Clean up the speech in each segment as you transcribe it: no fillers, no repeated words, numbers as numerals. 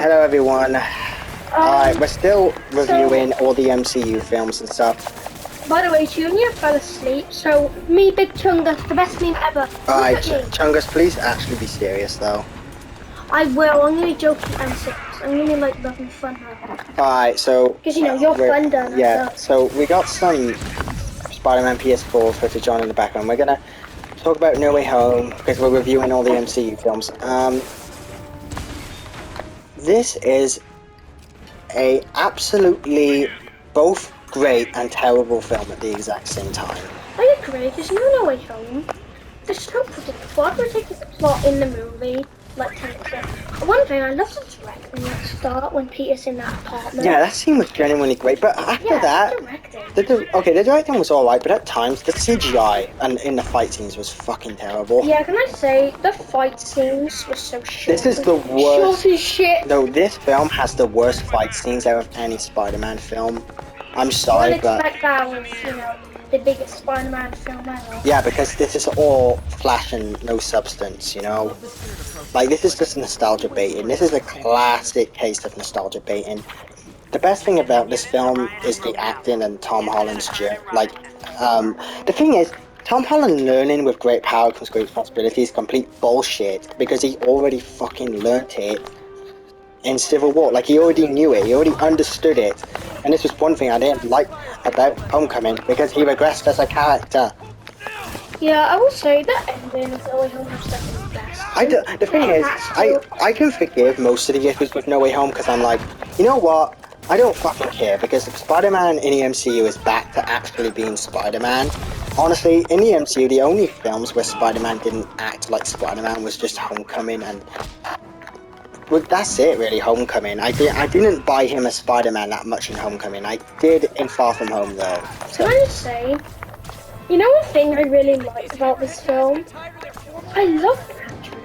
Hello everyone. Alright, we're still reviewing So, all the MCU films and stuff. by the way, Junior fell asleep, so me, Big Chungus, the best meme ever. Look Alright, at me. Chungus, please actually be serious though. I will. I'm gonna be joking and serious. I'm gonna be like having fun now. Alright, so Because you know you're fun done. so we got some Spider-Man PS4 footage on in the background. We're gonna talk about No Way Home because we're reviewing all the MCU films. This is a absolutely both great and terrible film at the exact same time. I agree. There's no way home. There's no predictable. I predict the plot in the movie. Like 10%. One thing I love the directing at the start when Peter's in that apartment. Yeah, that scene was genuinely great, but after that, the directing was alright, but at times the CGI and in the fight scenes was fucking terrible. Yeah, can I say the fight scenes were so short. This is the worst. Short as shit. No, this film has the worst fight scenes out of any Spider-Man film. I'm sorry, Well, but expect that was, the biggest Spider-Man film ever. yeah, because this is all flash and no substance, you know? Like, this is just nostalgia baiting. This is a classic case of nostalgia baiting. The best thing about this film is the acting and Tom Holland's journey. The thing is, Tom Holland learning with great power comes great responsibility is complete bullshit because he already fucking learnt it in Civil War. Like, he already knew it, he already understood it. And this was one thing I didn't like about Homecoming because he regressed as a character. Yeah, I will say that ending of No Way Home was definitely the best. The thing is, I can forgive most of the issues with No Way Home because I'm like, you know what? I don't fucking care because Spider-Man in the MCU is back to actually being Spider-Man. Honestly, in the MCU, the only films where Spider-Man didn't act like Spider-Man was just Homecoming, and well, that's it really. Homecoming. I didn't buy him as Spider-Man that much in Homecoming. I did in Far From Home though. Can I just say, one thing I really like about this film? I love Andrew.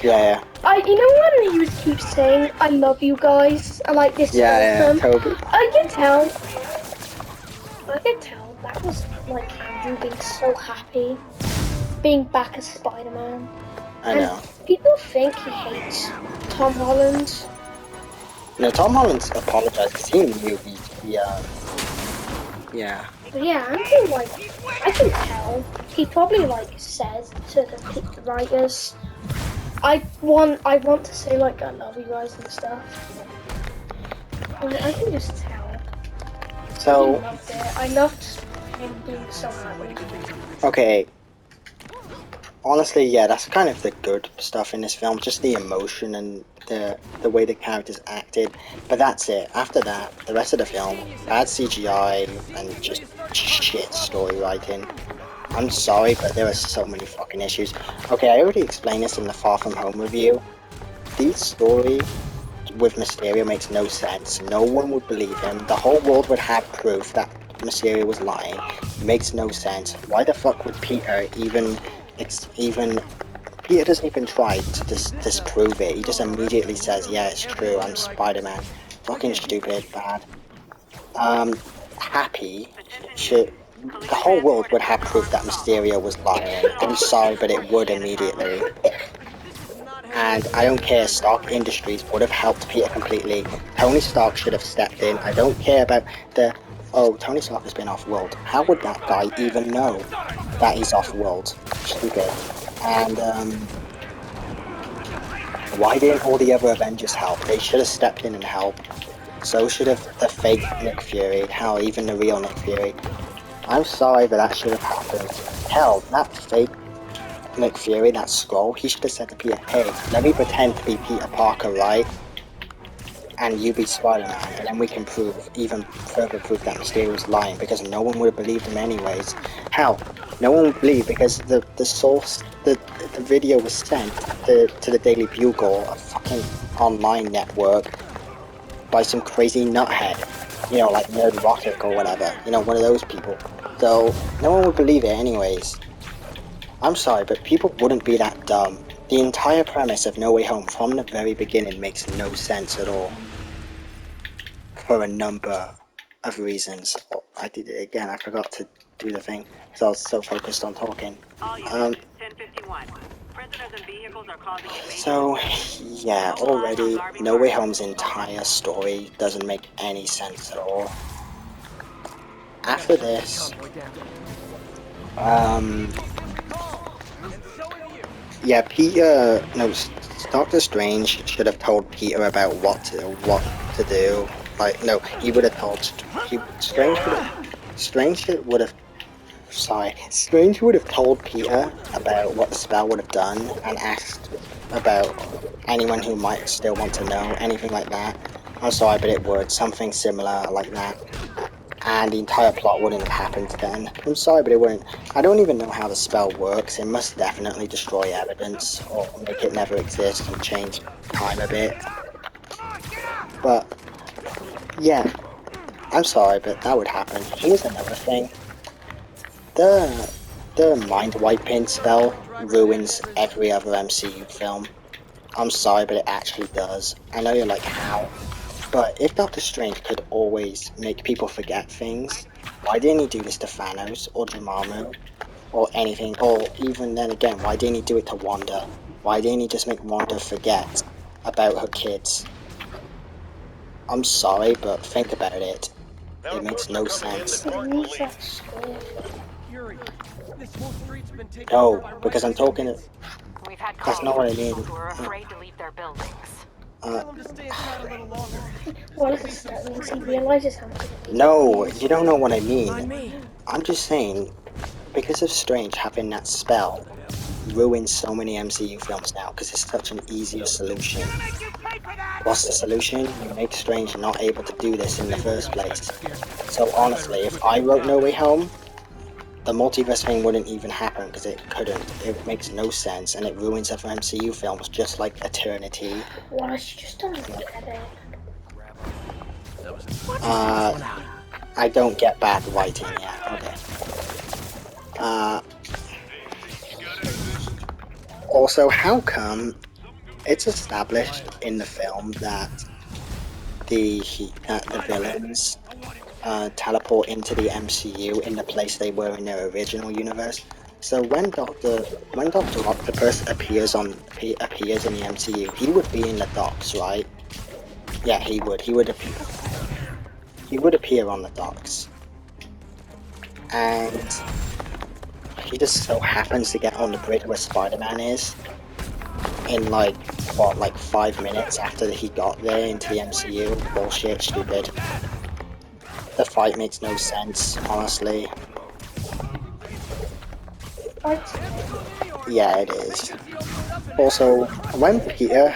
Yeah. When he was keep saying, "I love you guys," I like this film. Toby. I could tell that was like Andrew being so happy, being back as Spider-Man. I know. People think he hates Tom Holland. No, Tom Holland's apologized because he knew yeah. But yeah, Andrew, I can tell. He probably, says to the writers, I want to say, I love you guys and stuff. I can just tell. So... I loved it. I loved him being so happy. Okay. Honestly, yeah, that's kind of the good stuff in this film, just the emotion and the way the characters acted. But that's it. After that, the rest of the film, bad CGI and just shit story writing. I'm sorry, but there are so many fucking issues. Okay, I already explained this in the Far From Home review. The story with Mysterio makes no sense. No one would believe him. The whole world would have proof that Mysterio was lying. It makes no sense. Why the fuck would Peter Peter doesn't even try to disprove it. He just immediately says, yeah, it's true, I'm Spider-Man. Fucking stupid, bad. Happy the whole world would have proof that Mysterio was lying. I'm sorry, but it would immediately. And I don't care, Stark Industries would have helped Peter completely. Tony Stark should have stepped in. I don't care about Tony Stark has been off-world. How would that guy even know that he's off-world? Stupid. And, why didn't all the other Avengers help? They should have stepped in and helped. So should have the fake Nick Fury. Hell, even the real Nick Fury. I'm sorry, but that should have happened. Hell, that fake Nick Fury, that Skrull, he should have said to Peter, hey, let me pretend to be Peter Parker, right? And you be Spider-Man, and then we can even further prove that Mysterio's lying, because no one would have believed him anyways. Hell, no one would believe because the video was sent to the Daily Bugle, a fucking online network, by some crazy nuthead, like Nerdrotic or whatever, one of those people. So, no one would believe it anyways. I'm sorry, but people wouldn't be that dumb. The entire premise of No Way Home from the very beginning makes no sense at all. For a number of reasons. Oh, I did it again, I forgot to do the thing, because I was so focused on talking. So, yeah, already No Way Home's entire story doesn't make any sense at all. After this, yeah, Doctor Strange should have told Peter about what to do. Like, no, he would have told Strange would have told Peter about what the spell would have done and asked about anyone who might still want to know, anything like that. I'm sorry, but it would. Something similar like that. And the entire plot wouldn't have happened then. I'm sorry, but it wouldn't. I don't even know how the spell works. It must definitely destroy evidence, or make it never exist and change time a bit. But, yeah. I'm sorry, but that would happen. Here's another thing. The mind wiping spell ruins every other MCU film. I'm sorry, but it actually does. I know you're like, how? But if Doctor Strange could always make people forget things, why didn't he do this to Thanos or Dormammu or anything? Or even then again, why didn't he do it to Wanda? Why didn't he just make Wanda forget about her kids? I'm sorry, but think about it. It makes no sense. No, because I'm talking. That's not what I mean. Who are afraid to leave their buildings. No, you don't know what I mean. I'm just saying, because of Strange having that spell, ruins so many MCU films now, because it's such an easier solution. What's the solution? You make Strange not able to do this in the first place. So honestly, if I wrote No Way Home, the multiverse thing wouldn't even happen, because it couldn't. It makes no sense, and it ruins other MCU films, just like Eternity. Why she just don't get it? I don't get bad writing yet. Okay. Also, how come it's established in the film that the villains teleport into the MCU in the place they were in their original universe? So when Doctor Octopus appears in the MCU, he would be in the docks, right? Yeah, he would. He would appear on the docks, and he just so happens to get on the bridge where Spider-Man is in like 5 minutes after he got there into the MCU. Bullshit, stupid. The fight makes no sense, honestly. Yeah, it is. Also, when Peter...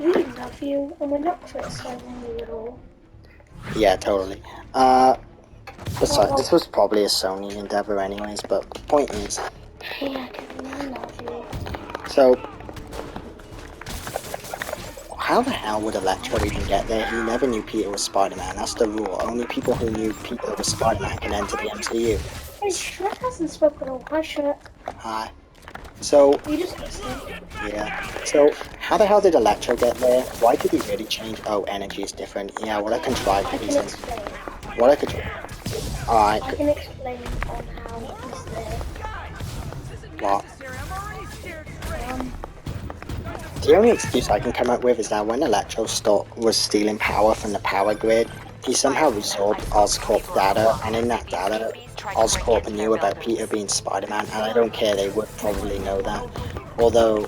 We love you, and we're not criticizing you at all. Yeah, totally. Besides, this was probably a Sony endeavor anyways, but the point is... Yeah, Kevin, I love you. So... how the hell would Electro even get there? He never knew Peter was Spider-Man. That's the rule. Only people who knew Peter was Spider-Man can enter the MCU. Hey, Shrek hasn't spoken all. Hi, Shrek. Hi. So... You just listening. yeah. So, how the hell did Electro get there? Why did he really change? Oh, energy is different. Yeah, what a contrived reason. What I could... Alright. I can explain on how he's there. What? The only excuse I can come up with is that when Electro was stealing power from the power grid, he somehow resolved Oscorp data, and in that data, Oscorp knew about Peter being Spider-Man, and I don't care, they would probably know that. Although,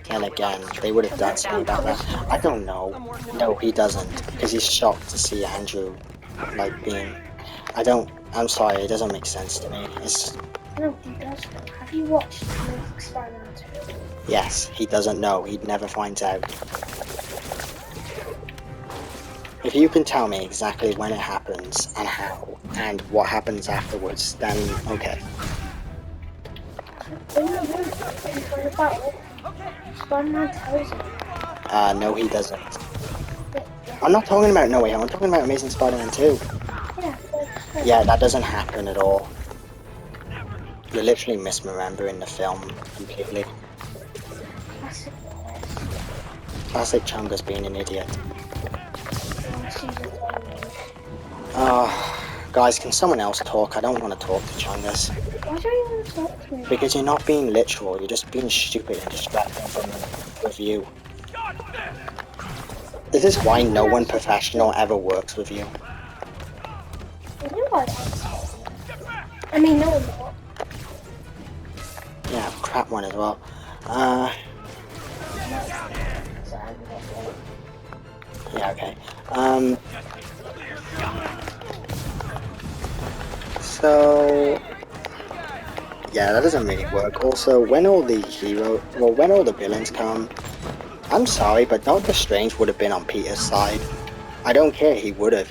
then again, they would have done something about that. I don't know. No, he doesn't, because he's shocked to see Andrew, like, being... I'm sorry, it doesn't make sense to me. It's... No, he does. Have you watched Spider-Man 2? Yes, he doesn't know. He never finds out. If you can tell me exactly when it happens, and how, and what happens afterwards, then okay. Spider-Man tells him. No, he doesn't. I'm not talking about No Way Home, I'm talking about Amazing Spider-Man 2. Yeah, that doesn't happen at all. You're literally misremembering the film completely. Classic Chungus being an idiot. Guys, can someone else talk? I don't want to talk to Chungus. Why don't you want to talk to me? Because you're not being literal, you're just being stupid and distracting from the review. This is why no one professional ever works with you. You know I like I mean, no one will. Yeah, crap one as well. Yeah, okay. So yeah, that doesn't really work. Also, when all the when all the villains come, I'm sorry, but Doctor Strange would have been on Peter's side. I don't care, he would have.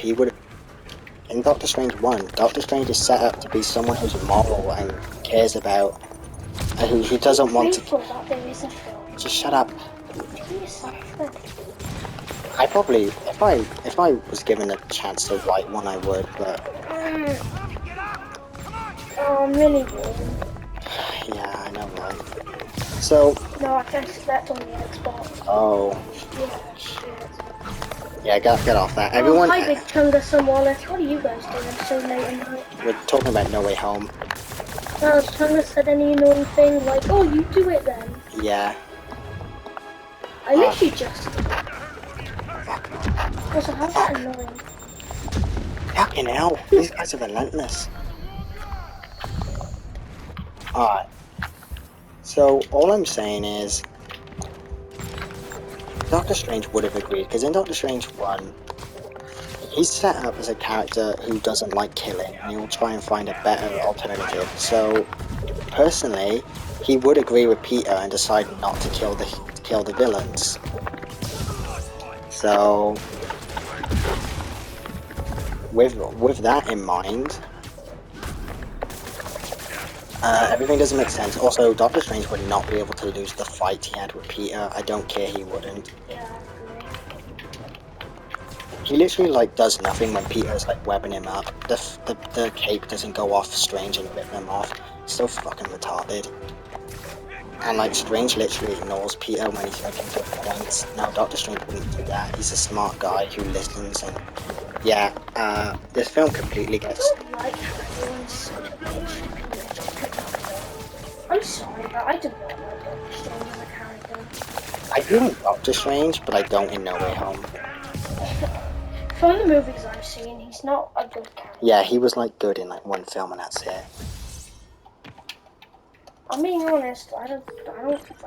In Doctor Strange 1, Doctor Strange is set up to be someone who's moral and cares about, who doesn't want to... That there is a film. Just shut up. Give me something. I probably, if I was given a chance to write one, I would, but... Oh, I'm really good. Yeah, I know, right? So... No, I can select on the Xbox. Oh. Yeah, shit. Yeah, get off that. Everyone... Hi, Big Chungus and Wallace. What are you guys doing so late at night? We're talking about No Way Home. Has Chungus said any annoying thing like, oh, you do it then? Yeah. I literally just... Also, how's that annoying? Fucking hell, these guys are relentless. Alright. So, all I'm saying is... Doctor Strange would have agreed, because in Doctor Strange 1, he's set up as a character who doesn't like killing, and he'll try and find a better alternative. So, personally, he would agree with Peter and decide not to kill the villains. So, with that in mind, everything doesn't make sense. Also, Doctor Strange would not be able to lose the fight he had with Peter. I don't care, he wouldn't. He literally like does nothing when Peter's like webbing him up. The cape doesn't go off Strange and rip him off. It's so fucking retarded. And like Strange literally ignores Peter when he's making good points. Now Doctor Strange wouldn't do that. He's a smart guy who listens and yeah, this film completely gets... I'm sorry, but I do not like Doctor Strange as a character. I do in Doctor Strange, but I don't in No Way Home. From the movies I've seen, he's not a good character. Yeah, he was like good in like one film and that's it. I'm being honest, I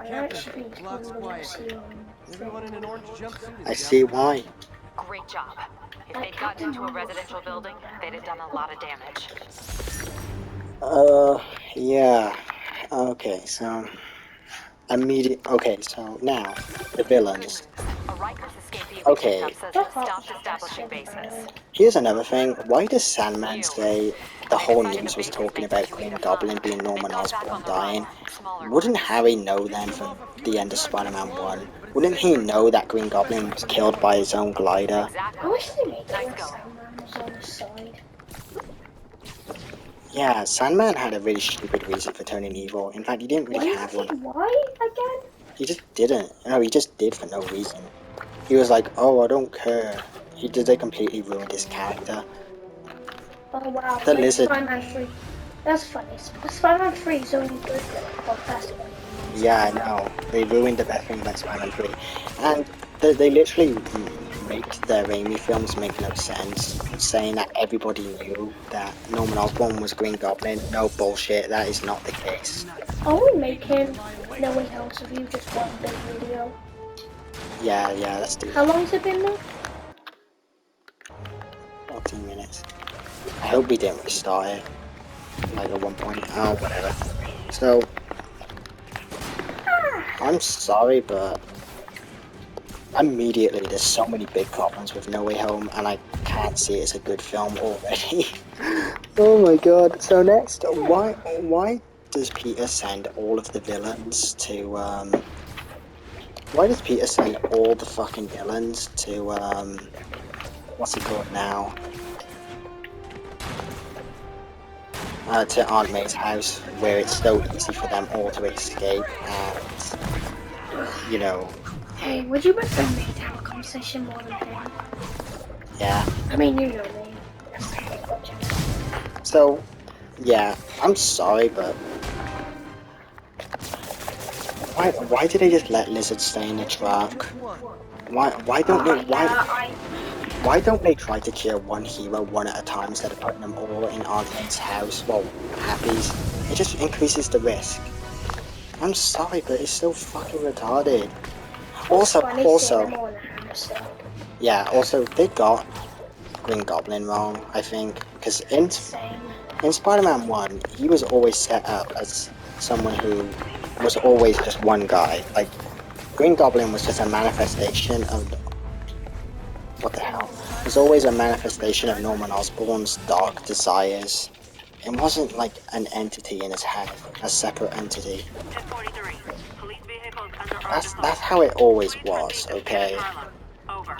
actually think I see why. Great job. If they'd gotten into a residential building, they'd have done a lot of damage. Yeah. Okay, so... Okay, so now, the villains. Okay. Here's another thing. Why does Sandman say the whole news was talking about Green Goblin being Norman Osborn dying? Wouldn't Harry know then from the end of Spider-Man 1? Wouldn't he know that Green Goblin was killed by his own glider? I wish they made it Sandman was on his side. Yeah, Sandman had a really stupid reason for turning evil. In fact, he didn't really have one. Why again? He just didn't. No, he just did for no reason. He was like, oh, I don't care. They completely ruined his character. Oh wow, the lizard. Spider-Man 3. That's funny. Spider-Man 3 is only good for faster. Yeah, I know. They ruined the best thing about Spider-Man 3. And they literally make their Raimi films make no sense, saying that everybody knew that Norman Osborn was Green Goblin. No bullshit, that is not the case. Are we making No Way Home's review just one big video? Yeah, let's do it. How long has it been now? 14 minutes. I hope we didn't restart it. Like at one point. Oh, whatever. So, I'm sorry, but immediately there's so many big problems with No Way Home, and I can't see it as a good film already. Oh my god. So next, why does Peter send all of the villains to, why does Peter send all the fucking villains to, what's it called now? To Aunt May's house, where it's so easy for them all to escape, and, you know... Hey, would you prefer me to have a conversation more than him? Yeah. I mean, you know me. So, Yeah, I'm sorry, but why did they just let Lizard stay in the truck? Why don't they try to kill one hero one at a time instead of putting them all in Arden's house? Well, Happy's. It just increases the risk. I'm sorry, but it's so fucking retarded. Also, Funny seeing them all in the house. yeah, also they got Green Goblin wrong, I think, because Same. in Spider-Man 1, he was always set up as someone who was always just one guy. Like, Green Goblin was just a manifestation of what the hell? It was always a manifestation of Norman Osborn's dark desires. It wasn't like an entity in his head, a separate entity. 1043. Police vehicles under That's how it always was, okay? Over.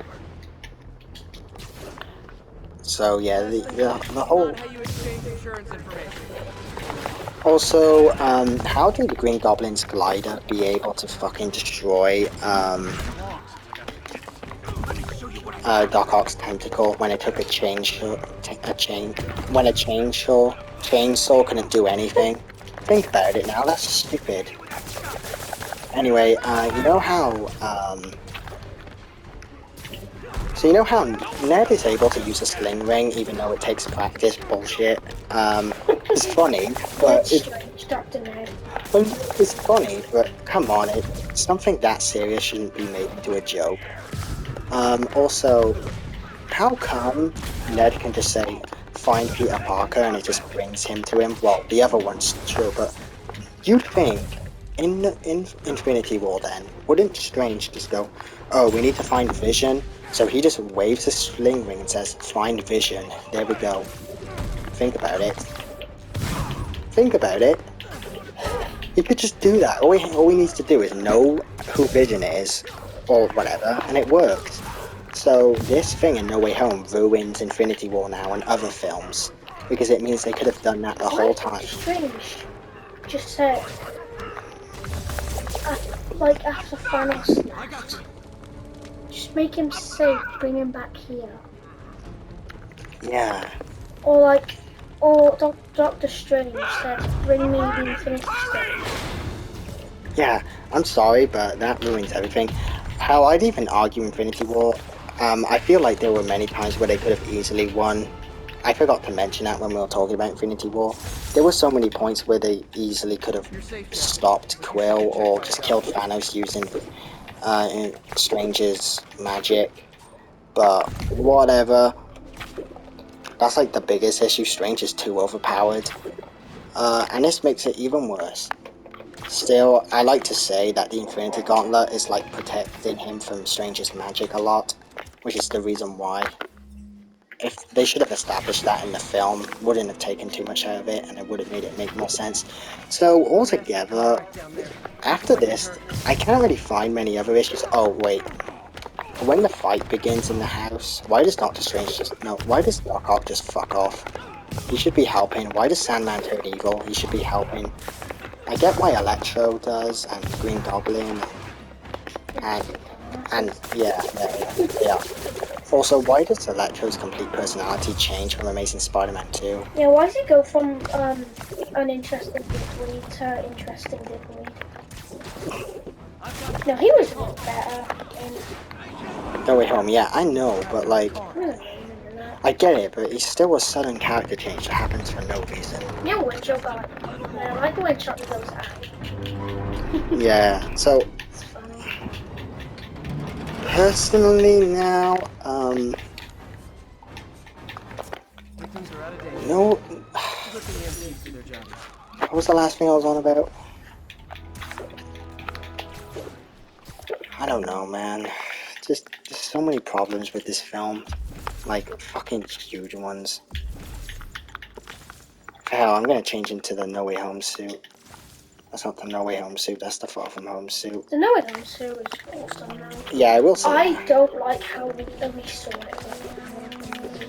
So yeah, the whole. How you exchange insurance information. Also, how did the Green Goblin's glider be able to fucking destroy Doc Ock's tentacle when it took a chainsaw couldn't do anything? Think about it now, that's stupid. Anyway, you know how so you know how Ned is able to use a sling ring even though it takes practice? Bullshit. It's funny, but it's funny, but come on, something that serious shouldn't be made into a joke. Also, how come Ned can just say, find Peter Parker, and it just brings him to him? Well, the other one's true, but you'd think, in Infinity War then, wouldn't Strange just go, oh, we need to find Vision? So he just waves his sling ring and says, find Vision. There we go. Think about it. Think about it. He could just do that. All he needs to do is know who Vision is, or whatever, and it works. So this thing in No Way Home ruins Infinity War now and other films, because it means they could have done that the whole time. Strange. Just said, like after Thanos left, just make him safe, bring him back here. Yeah. Or Doctor Strange said, bring me the Infinity Stone. Yeah, I'm sorry, but that ruins everything. How I'd even argue Infinity War, I feel like there were many times where they could have easily won. I forgot to mention that when we were talking about Infinity War. There were so many points where they easily could have stopped Quill or just killed Thanos using Strange's magic. But whatever. That's like the biggest issue. Strange is too overpowered. And this makes it even worse. Still, I like to say that the Infinity Gauntlet is like protecting him from Strange's magic a lot, which is the reason why. If they should have established that in the film, wouldn't have taken too much out of it, and it would have made it make more sense. So altogether, after this, I can't really find many other issues. Oh wait, when the fight begins in the house, why does Doctor Strange why does Doc Ock just fuck off? He should be helping. Why does Sandman turn evil? He should be helping. I get why Electro does, and Green Goblin, and yeah. Also, why does Electro's complete personality change from Amazing Spider-Man 2? Yeah, why does he go from uninteresting dickweed to interesting dickweed? No, he was a lot better in No Way Home, yeah, I know, but like, I get it, but it's still a sudden character change that happens for no reason. Yeah, Winchell got I like the way Chucky goes out. Yeah, so personally now, no. What was the last thing I was on about? I don't know, man. Just there's so many problems with this film, like fucking huge ones. Hell, I'm gonna change into the No Way Home suit. That's not the No Way Home suit, that's the Far From Home suit. The No Way Home suit is awesome now. Yeah, I will say I don't like how we saw it.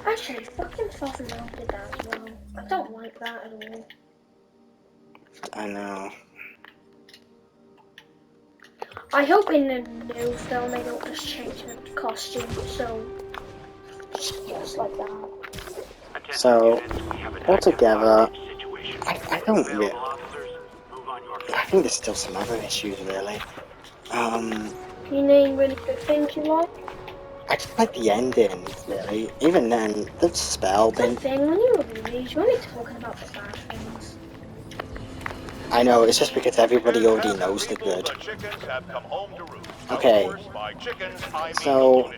Actually, fucking Far From Home did that as well. I don't like that at all. I know. I hope in the new film they don't just change the costume, so just like that. So, altogether, I don't really... I think there's still some other issues, really. Can you name really good things you like? I just like the ending, really. Even then, the spell That's the didn't... thing, when you review these, you're only talking about the bad things. I know, it's just because everybody already knows the good. Okay, so...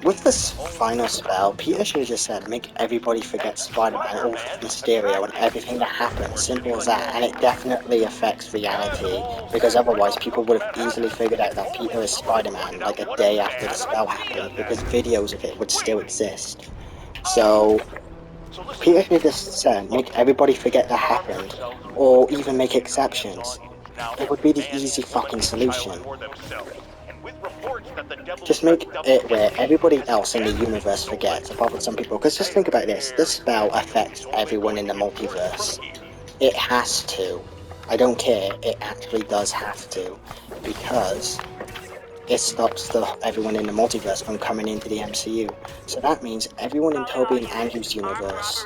with this final spell, Peter should have just said, make everybody forget Spider-Man, or Mysterio, and everything that happened. Simple as that. And it definitely affects reality, because otherwise people would have easily figured out that Peter is Spider-Man, like a day after the spell happened, because videos of it would still exist. So, Peter should have just said, make everybody forget that happened, or even make exceptions. It would be the easy fucking solution. Just make it where everybody else in the universe forgets, apart from some people. Because just think about this, this spell affects everyone in the multiverse. It has to. I don't care, it actually does have to. Because it stops everyone in the multiverse from coming into the MCU. So that means everyone in Tobey and Andrew's universe,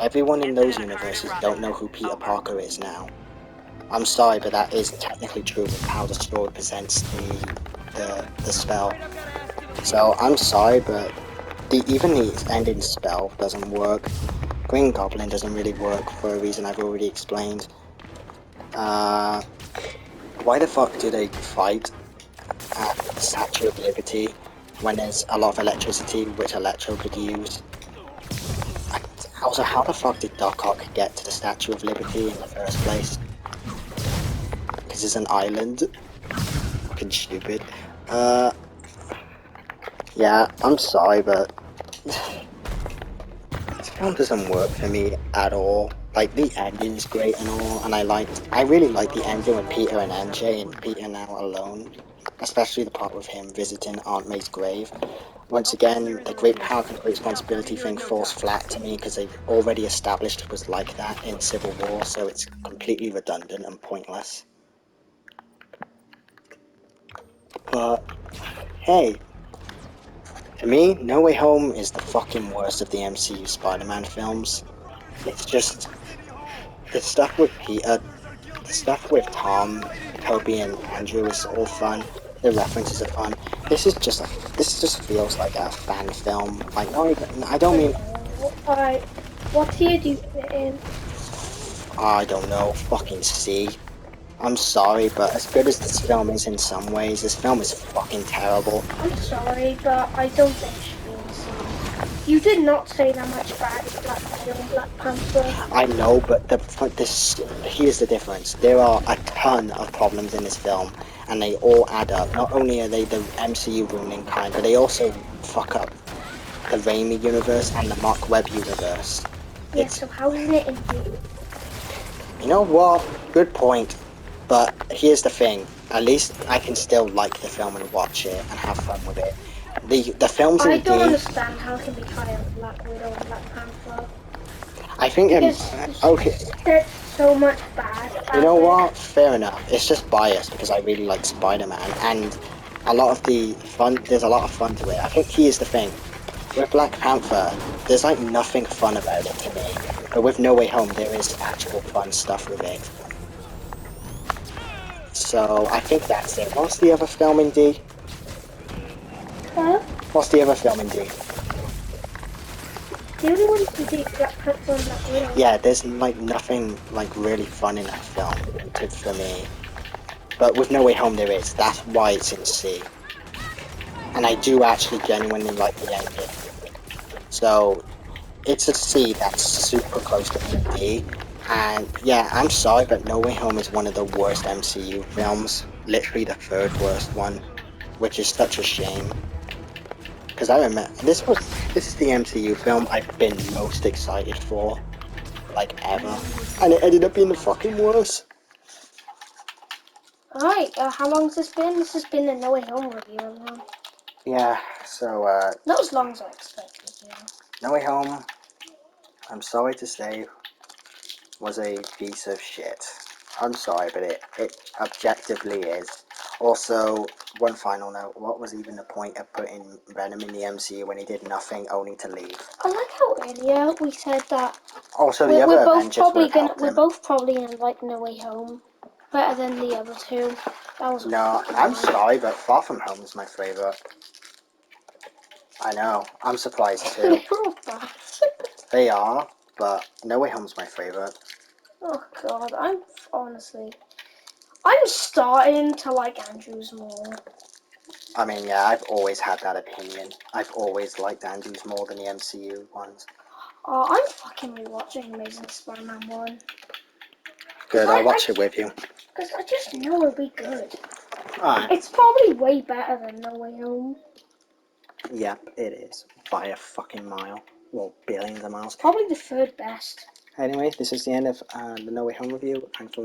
everyone in those universes don't know who Peter Parker is now. I'm sorry, but that is technically true with how the story presents the spell. So I'm sorry, but even the ending spell doesn't work. Green Goblin doesn't really work for a reason I've already explained. Why the fuck do they fight at the Statue of Liberty when there's a lot of electricity which Electro could use? Also, how the fuck did Doc Ock get to the Statue of Liberty in the first place? Because it's an island. Fucking stupid. Yeah, I'm sorry, but this film doesn't work for me at all. Like, the ending is great and all, and I really like the ending with Peter and MJ and Peter now alone. Especially the part with him visiting Aunt May's grave. Once again, the great power and great responsibility thing falls flat to me because they've already established it was like that in Civil War, so it's completely redundant and pointless. But, hey, to me, No Way Home is the fucking worst of the MCU Spider-Man films. It's just, the stuff with Peter, the stuff with Tom, Toby, and Andrew is all fun. The references are fun. This just feels like a fan film. Like, not even, I don't mean, Alright, what tier do you put it in? I don't know, fucking C. I'm sorry, but as good as this film is in some ways, this film is fucking terrible. I'm sorry, but I don't think it should be in C. You did not say that much bad in Black Widow and Black Panther. I know, but here's the difference. There are a ton of problems in this film, and they all add up. Not only are they the MCU ruining kind, but they also fuck up the Raimi universe and the Mark Webb universe. Yeah, so how isn't it in D? You know what? Good point. But here's the thing. At least I can still like the film and watch it and have fun with it. The films I in don't D, understand how it can be higher than Black Widow and Black Panther. I think, Because okay. there's so much bad about You know it. what? Fair enough. It's just biased because I really like Spider-Man, and a lot of the fun. There's a lot of fun to it. I think here's the thing. With Black Panther, there's like nothing fun about it to me. But with No Way Home, there is actual fun stuff with it. So I think that's it. What's the other film in D? Huh? What's the other film in D? The only one who did Black Panther and Black Widow. Yeah, there's like nothing like really fun in that film for me. But with No Way Home, there is. That's why it's in C. And I do actually genuinely like the ending. So, it's a C that's super close to being D. And yeah, I'm sorry, but No Way Home is one of the worst MCU films. Literally the third worst one. Which is such a shame. Because I remember, this is the MCU film I've been most excited for. Like, ever. And it ended up being the fucking worst. Alright, how long has this been? This has been a No Way Home review. Yeah, so, Not as long as I expected, yeah. No Way Home, I'm sorry to say, was a piece of shit. I'm sorry, but it objectively is. Also, one final note, what was even the point of putting Venom in the MCU when he did nothing only to leave? I like how earlier we said that Also, the we're other both Avengers would probably have helped we're him. both probably gonna like No Way Home better than the other two. That was a No, fucking I'm lie. sorry, but Far From Home is my favourite. I know, I'm surprised too. They're all bad. They are, but No Way Home's my favourite. Oh god, I'm starting to like Andrews more. I mean, yeah, I've always had that opinion. I've always liked Andrews more than the MCU ones. Oh, I'm fucking rewatching Amazing Spider-Man 1. Good, I'll watch it with you. Because I just know it'll be good. Alright. It's probably way better than No Way Home. Yep, it is. By a fucking mile. Well, billions of miles. Probably the third best. Anyway, this is the end of the No Way Home review. Thanks for